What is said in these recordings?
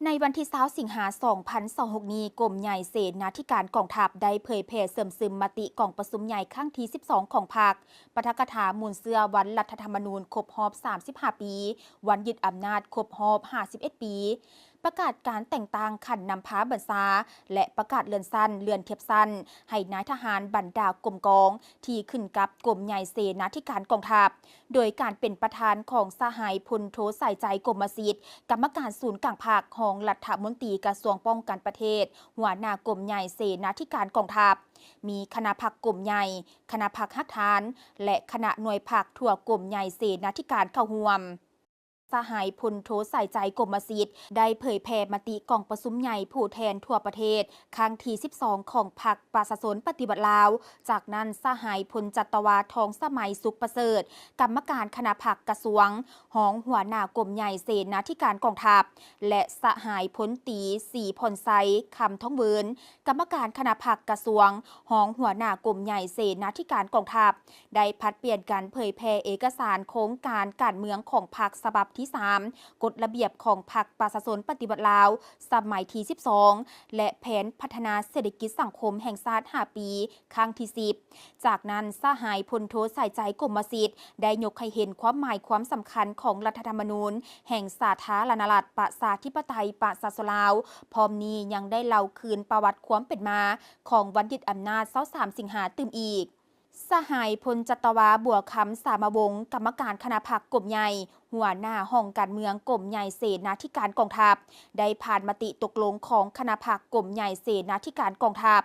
ในวันที่20สิงหาคม2026นี้กรมใหญ่เสนาธิการกองทัพได้เผยแพร่เสริมซึมมติกองประชุมใหญ่ครั้งที่12ของพรรคปาฐกถามูลเสือวันรัฐธรรมนูญครบรอบ35ปีวันยึดอำนาจครบรอบ51ปีประกาศการแต่งตั้งขันนำพาบัญชาและประกาศเลื่อนสั้นเลื่อนเทียบสั้นให้นายทหารบรรดากรมกองที่ขึ้นกับกรมใหญ่เสนาธิการกองทัพโดยการเป็นประธานของสหายพลโทใส่ใจกรมศิษย์กรรมการศูนย์กลางภาคของรัฐมนตรีกระทรวงป้องกันประเทศหัวหน้ากรมใหญ่เสนาธิการกองทัพมีคณะพักกรมใหญ่คณะพักฮักฐานและคณะหน่วยพักทั่วกรมใหญ่เสนาธิการเข้าร่วมสหายพลโทใส่ใจกรมศิษย์ได้เผยแพร่มติกองประชุมใหญ่ผู้แทนทั่วประเทศครั้งที่12ของพรรคประชาชนปฏิบัติลาวจากนั้นสหายพลจัตวาทองสมัยสุขประเสริฐกรรมการคณะพรรคกระทรวงหองหัวหน้ากรมใหญ่เสนาธิการกองทัพและสหายพลตีสีพลไซคำท้องเวินกรรมการคณะพรรคกระทรวงหองหัวหน้ากรมใหญ่เสนาธิการกองทัพได้พัดเปลี่ยนการเผยแพร่เอกสารโครงการเมืองของพรรคฉบับที่3กฎระเบียบของพรรคประชาชนปฏิบัติลาวสมัยที่12และแผนพัฒนาเศรษฐกิจสังคมแห่งชาติ5ปีครั้งที่10จากนั้นสหายพลโทใส่ใจกรมศิษย์ได้ยกให้เห็นความหมายความสำคัญของรัฐธรรมนูญแห่งสาธารณรัฐประชาธิปไตยประชาชนลาวพร้อมนี้ยังได้เล่าคืนประวัติความเป็นมาของวันยึดอำนาจ23สิงหาตื่มอีกสหายพลจัตวาบัวคำสามวงศ์กรรมการคณะพรรคกรมใหญ่หัวหน้าห้องการเมืองกรมใหญ่เสนาธิการกองทัพได้ผ่านมติตกลงของคณะพรรคกรมใหญ่เสนาธิการกองทัพ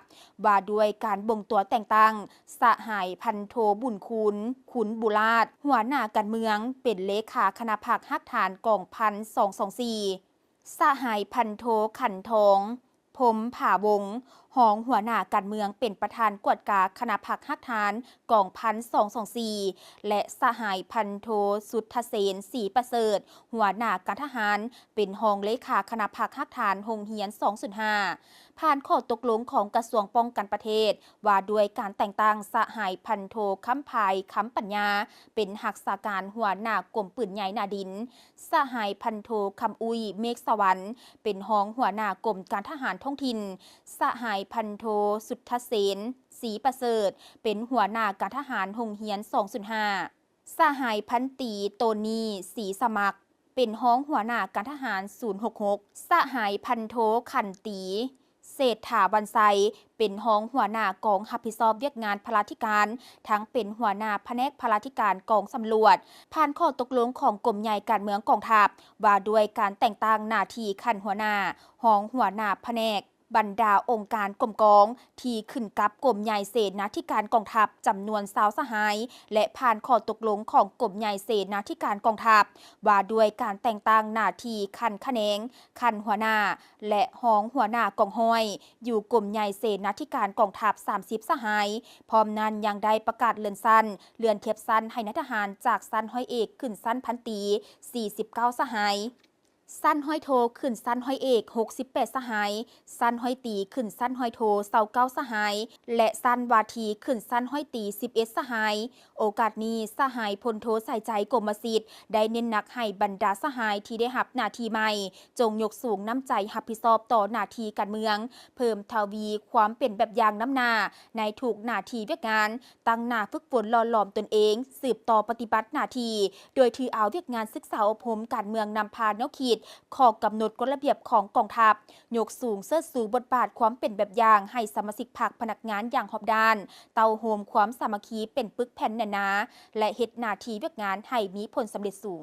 ว่าด้วยการบ่งตัวแต่งตั้งสหายพันโทบุญคุณขุนบุราชหัวหน้าการเมืองเป็นเลขาคณะพรรคฮักฐานกองพัน224สหายพันโทขันทองพรหมผาวงศ์หองหัวหน้าการเมืองเป็นประธานกวดกาคณะพรรคฮักฐานกองพัน224และสหายพันโทสุทธเสนศรีประเสริฐหัวหน้าการทหารเป็นรองเลขาคณะพรรคฮักฐานหงเฮียน205ผ่านข้อตกลงของกระทรวงป้องกันประเทศว่าด้วยการแต่งตั้งสหายพันโทค้ำภายค้ำปัญญาเป็นหักษาการหัวหน้ากรมปืนใหญ่นาดินสหายพันโทคำอุยเมฆสวรรค์เป็นรองหัวหน้ากรมการทหารท้องถิ่นสหายพันโทสุทธเสนศรีประเสริฐเป็นหัวหน้าการทหารหงเฮียน205สหายพันตีโตนีศรีสมัครเป็นห้องหัวหน้าการทหาร066สหายพันโทขันตีเศรษฐาวันไซเป็นห้องหัวหน้ากองรับผิดชอบเวียกงานพลาธิการทั้งเป็นหัวหน้าแผนกพลาธิการกองสำรวจผ่านข้อตกลงของกรมใหญ่การเมืองกองทัพว่าด้วยการแต่งตั้งหน้าที่ขันหัวหน้าห้องหัวหน้าแผนกบรรดาองค์การกรมกองที่ขึ้นกับกรมใหญ่เสนาธิการกองทัพจำนวน20สหายและผ่านข้อตกลงของกรมใหญ่เสนาธิการกองทัพว่าด้วยการแต่งตั้งหน้าที่คันคะแนงคันหัวหน้าและหองหัวหน้ากองห้อยอยู่กรมใหญ่เสนาธิการกองทัพ30สหายพร้อมนั้นยังได้ประกาศเลื่อนสั้นเลื่อนเทียบสั้นให้นายทหารจากสั้นห้อยเอกขึ้นสั้นพันตี49สหายสั้นห้อยโทขึ้นสั้นห้อยเอก68สหายสั้นห้อยตีขึ้นสั้นห้อยโท29สหายและสั้นวาทีขึ้นสั้นห้อยตี11สหายโอกาสนี้สหายพลโทใส่ใจกรมศิษย์ได้เน้นหนักให้บรรดาสหายที่ได้รับหน้าที่ใหม่จงยกสูงน้ำใจรับผิดชอบต่อหน้าที่การเมืองเพิ่มทวีความเป็นแบบอย่างน้ำหน้าในถูกหน้าที่เวียกงานตั้งหน้าฝึกฝนหล่อหลอมตนเองสืบต่อปฏิบัติหน้าที่โดยถือเอาเวียกงานศึกษาอบรมการเมืองนำพาแนวคิดข้อกำหนดกฎระเบียบของกองทัพยกสูงเสื้อสูงบทบาทความเป็นแบบอย่างให้สมาชิกพรรคพนักงานอย่างหอบด้านเตาโฮมความสามัคคีเป็นปึกแผ่นแน่นหนาและเฮ็ดหน้าที่เวียกงานให้มีผลสำเร็จสูง